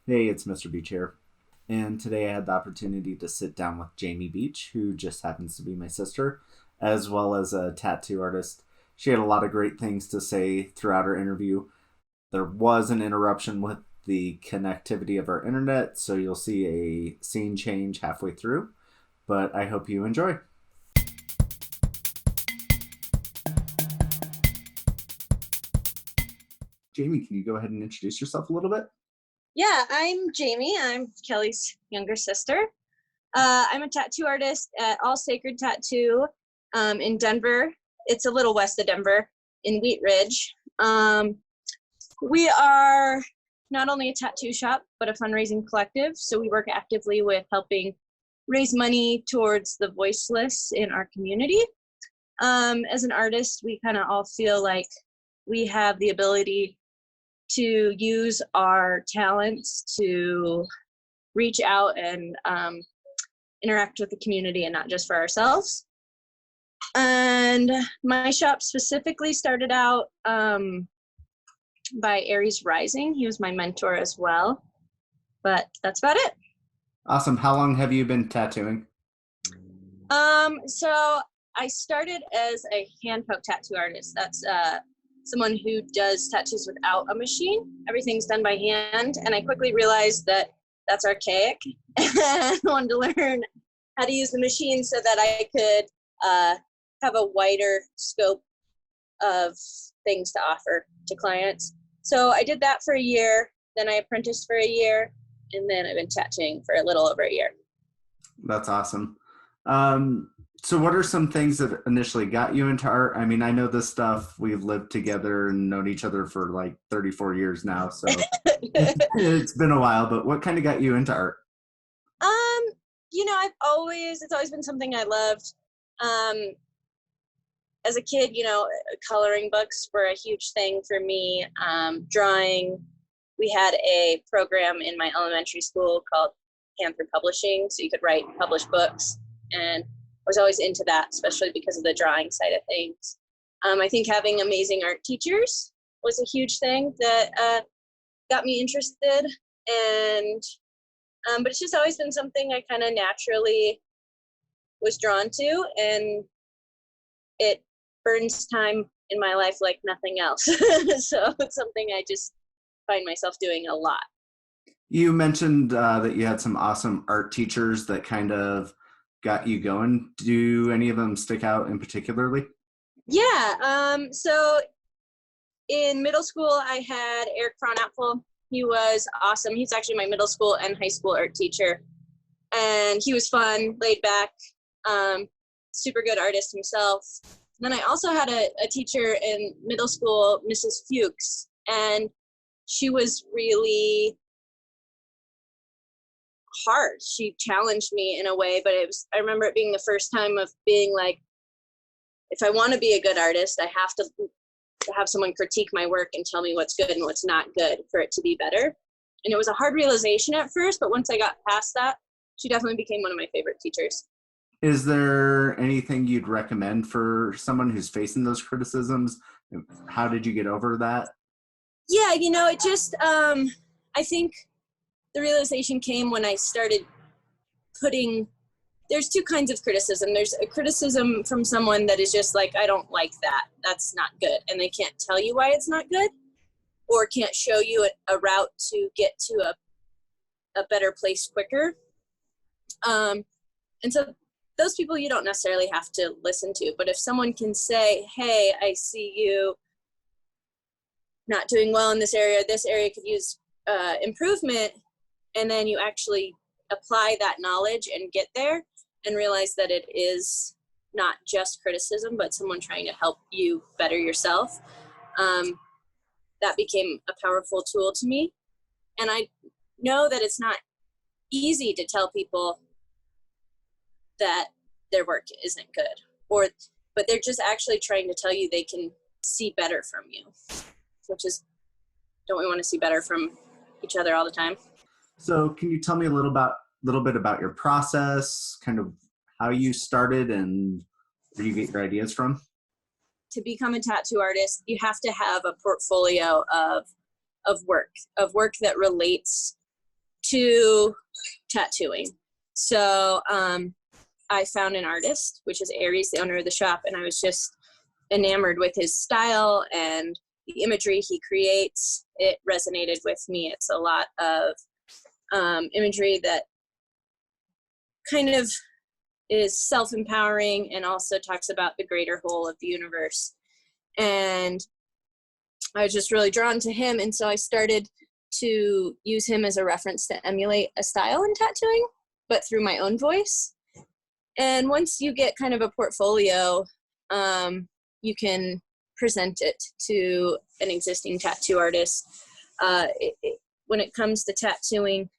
Hey, it's Mr. Beach here. And today I had the opportunity to sit down with Jamie Beach, who just happens to be my sister, as well as a tattoo artist. She had a lot of great things to say throughout our interview. There was an interruption with the connectivity of our internet, so you'll see a scene change halfway through, but I hope you enjoy. Jamie, can you go ahead and introduce yourself a little bit? Yeah, I'm Jamie. I'm Kelly's younger sister. I'm a tattoo artist at All Sacred Tattoo in Denver. It's a little west of Denver in Wheat Ridge. We are not only a tattoo shop, but a fundraising collective. So we work actively with helping raise money towards the voiceless in our community. As an artist, we kind of all feel like we have the ability to use our talents to reach out and interact with the community and not just for ourselves. And my shop specifically started out by Aries Rising. He was my mentor as well, but that's about it. Awesome. How long have you been tattooing? So I started as a hand poke tattoo artist. That's someone who does tattoos without a machine. Everything's done by hand, and I quickly realized that that's archaic and wanted to learn how to use the machine so that I could have a wider scope of things to offer to clients. So I did that for a year, then I apprenticed for a year, and then I've been tattooing for a little over a year. That's awesome. So what are some things that initially got you into art? I mean, I know this stuff. We've lived together and known each other for like 34 years now, so it's been a while, but what kind of got you into art? It's always been something I loved. As a kid, coloring books were a huge thing for me. Drawing, we had a program in my elementary school called Panther Publishing, so you could write and publish books, and I was always into that, especially because of the drawing side of things. I think having amazing art teachers was a huge thing that got me interested, and but it's just always been something I kind of naturally was drawn to, and it burns time in my life like nothing else. So it's something I just find myself doing a lot. You mentioned that you had some awesome art teachers that kind of got you going. Do any of them stick out in particularly? Yeah. So in middle school, I had Eric Fronapfel. He was awesome. He's actually my middle school and high school art teacher. And he was fun, laid back, super good artist himself. Then I also had a teacher in middle school, Mrs. Fuchs, and she was really hard. She challenged me in a way, but I remember it being the first time of being like, if I want to be a good artist, I have to have someone critique my work and tell me what's good and what's not good for it to be better. And it was a hard realization at first, but once I got past that, she definitely became one of my favorite teachers. Is there anything you'd recommend for someone who's facing those criticisms? How did you get over that? Yeah, it just, I think the realization came when I started there's two kinds of criticism. There's a criticism from someone that is just like, I don't like that. That's not good. And they can't tell you why it's not good, or can't show you a route to get to a better place quicker. And so those people you don't necessarily have to listen to, but if someone can say, hey, I see you not doing well in this area could use improvement, and then you actually apply that knowledge and get there and realize that it is not just criticism, but someone trying to help you better yourself. That became a powerful tool to me. And I know that it's not easy to tell people that their work isn't good, but they're just actually trying to tell you they can see better from you, which is, don't we want to see better from each other all the time? So can you tell me a little bit about your process, kind of how you started and where you get your ideas from? To become a tattoo artist, you have to have a portfolio of work that relates to tattooing. So I found an artist, which is Aries, the owner of the shop, and I was just enamored with his style and the imagery he creates. It resonated with me. It's a lot of imagery that kind of is self-empowering and also talks about the greater whole of the universe. And I was just really drawn to him, and so I started to use him as a reference to emulate a style in tattooing, but through my own voice. And once you get kind of a portfolio, you can present it to an existing tattoo artist. When it comes to tattooing,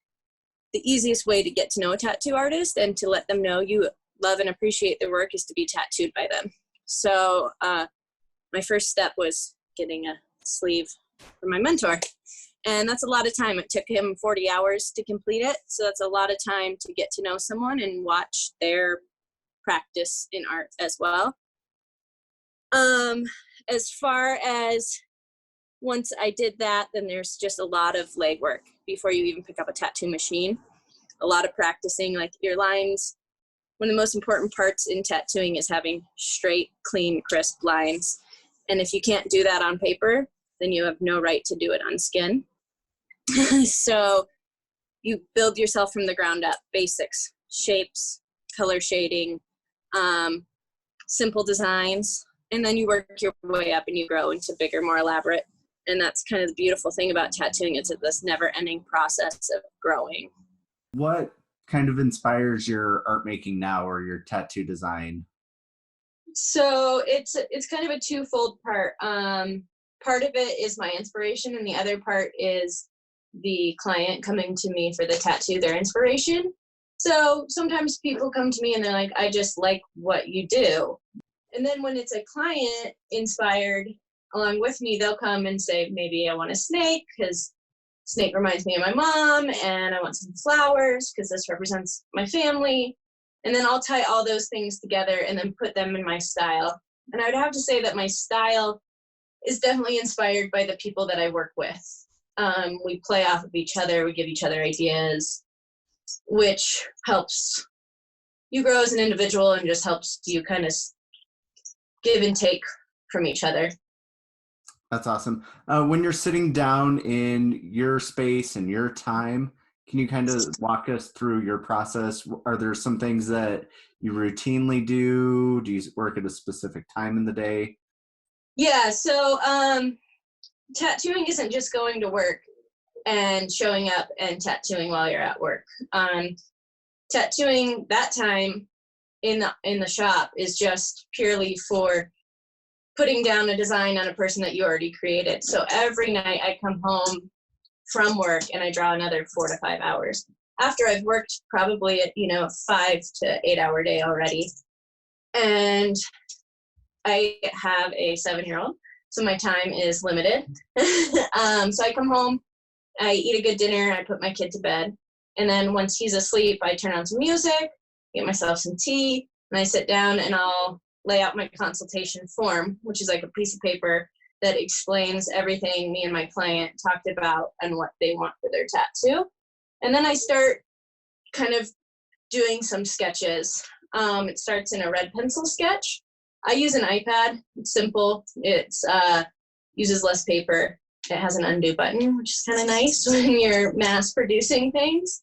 the easiest way to get to know a tattoo artist and to let them know you love and appreciate their work is to be tattooed by them. So my first step was getting a sleeve from my mentor. And that's a lot of time. It took him 40 hours to complete it. So that's a lot of time to get to know someone and watch their practice in art as well. As far as once I did that, then there's just a lot of legwork before you even pick up a tattoo machine. A lot of practicing, like your lines. One of the most important parts in tattooing is having straight, clean, crisp lines. And if you can't do that on paper, then you have no right to do it on skin. So you build yourself from the ground up, basics, shapes, color shading, simple designs, and then you work your way up and you grow into bigger, more elaborate. And that's kind of the beautiful thing about tattooing. It's this never-ending process of growing. What kind of inspires your art making now or your tattoo design? So it's kind of a twofold part. Part of it is my inspiration, and the other part is the client coming to me for the tattoo, their inspiration. So sometimes people come to me and they're like, I just like what you do. And then when it's a client inspired along with me, they'll come and say, maybe I want a snake because snake reminds me of my mom, and I want some flowers because this represents my family. And then I'll tie all those things together and then put them in my style. And I would have to say that my style is definitely inspired by the people that I work with. We play off of each other, we give each other ideas, which helps you grow as an individual and just helps you kind of give and take from each other. That's awesome. When you're sitting down in your space and your time, can you kind of walk us through your process? Are there some things that you routinely do? Do you work at a specific time in the day? Yeah, so tattooing isn't just going to work and showing up and tattooing while you're at work. Tattooing that time in the shop is just purely for putting down a design on a person that you already created. So every night I come home from work and I draw another 4 to 5 hours after I've worked probably a 5 to 8 hour day already. And I have a 7-year-old, so my time is limited. So I come home, I eat a good dinner, I put my kid to bed, and then once he's asleep, I turn on some music, get myself some tea, and I sit down and I'll lay out my consultation form, which is like a piece of paper that explains everything me and my client talked about and what they want for their tattoo. And then I start kind of doing some sketches. It starts in a red pencil sketch. I use an iPad. It's simple. It uses less paper. It has an undo button, which is kind of nice when you're mass producing things.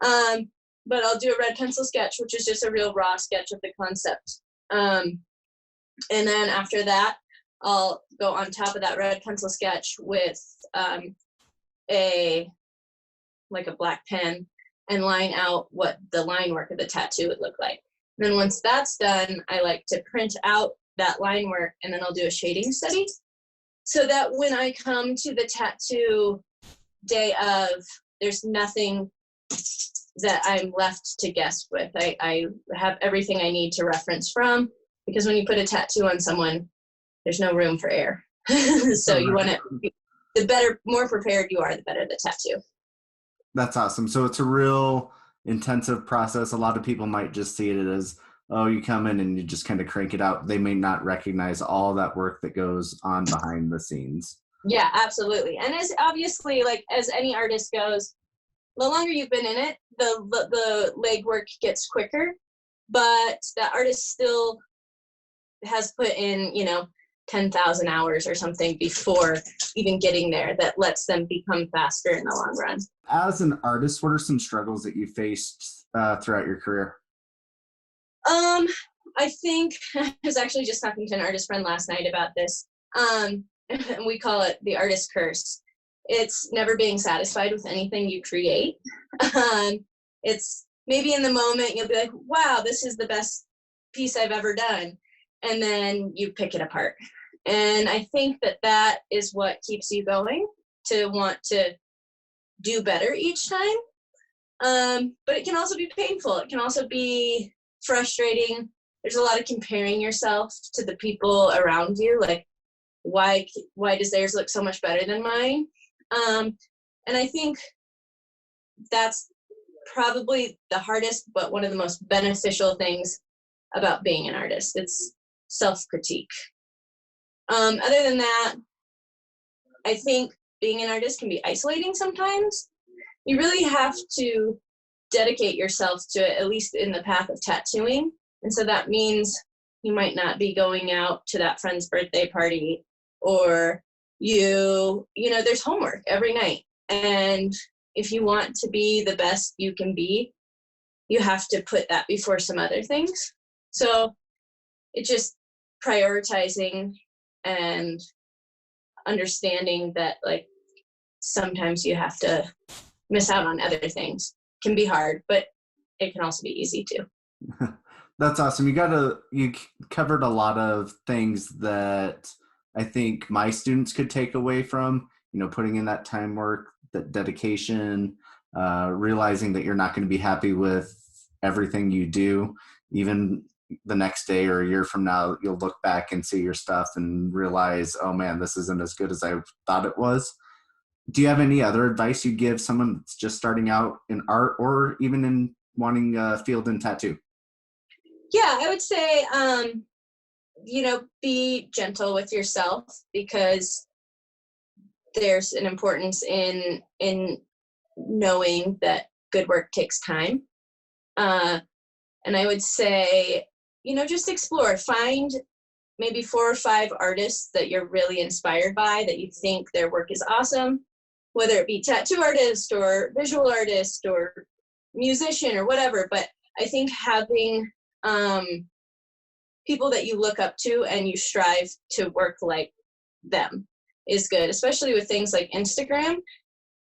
But I'll do a red pencil sketch, which is just a real raw sketch of the concept. And then after that, I'll go on top of that red pencil sketch with a black pen and line out what the line work of the tattoo would look like. And then once that's done, I like to print out that line work, and then I'll do a shading study so that when I come to the tattoo day of, there's nothing that I'm left to guess with. I have everything I need to reference from, because when you put a tattoo on someone, there's no room for error. So you want to, the better, more prepared you are, the better the tattoo. That's awesome. So it's a real intensive process. A lot of people might just see it as, oh, you come in and you just kind of crank it out. They may not recognize all that work that goes on behind the scenes. Yeah, absolutely. And as obviously, like as any artist goes, the longer you've been in it, the legwork gets quicker, but the artist still has put in, 10,000 hours or something before even getting there that lets them become faster in the long run. As an artist, what are some struggles that you faced throughout your career? I think I was actually just talking to an artist friend last night about this. And we call it the artist curse. It's never being satisfied with anything you create. It's maybe in the moment you'll be like, wow, this is the best piece I've ever done. And then you pick it apart. And I think that is what keeps you going, to want to do better each time. But it can also be painful. It can also be frustrating. There's a lot of comparing yourself to the people around you. Like, why does theirs look so much better than mine? And I think that's probably the hardest, but one of the most beneficial things about being an artist. It's self-critique. Other than that, I think being an artist can be isolating sometimes. You really have to dedicate yourself to it, at least in the path of tattooing. And so that means you might not be going out to that friend's birthday party, or there's homework every night. And if you want to be the best you can be, you have to put that before some other things. So it's just prioritizing and understanding that, like, sometimes you have to miss out on other things. Can be hard, but it can also be easy too. That's awesome. You covered a lot of things that I think my students could take away from, putting in that time work, that dedication, realizing that you're not going to be happy with everything you do. Even the next day or a year from now, you'll look back and see your stuff and realize, oh man, this isn't as good as I thought it was. Do you have any other advice you'd give someone that's just starting out in art, or even in wanting a field in tattoo? Yeah, I would say, be gentle with yourself, because there's an importance in knowing that good work takes time. And I would say, just explore. Find maybe 4 or 5 artists that you're really inspired by, that you think their work is awesome, whether it be tattoo artist or visual artist or musician or whatever. But I think having people that you look up to and you strive to work like them is good, especially with things like Instagram.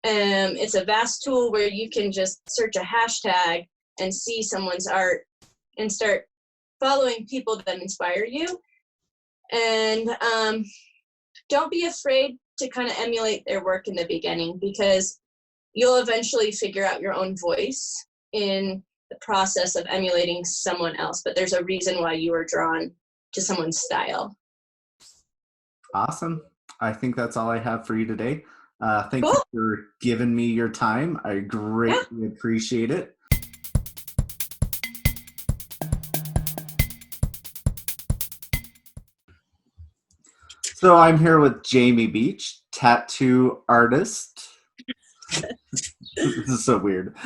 It's a vast tool where you can just search a hashtag and see someone's art and start following people that inspire you. And don't be afraid to kind of emulate their work in the beginning, because you'll eventually figure out your own voice in the process of emulating someone else. But there's a reason why you were drawn to someone's style. Awesome. I think that's all I have for you today. Thank Cool. you for giving me your time. I greatly appreciate it. So I'm here with Jamie Beach, tattoo artist. This is so weird.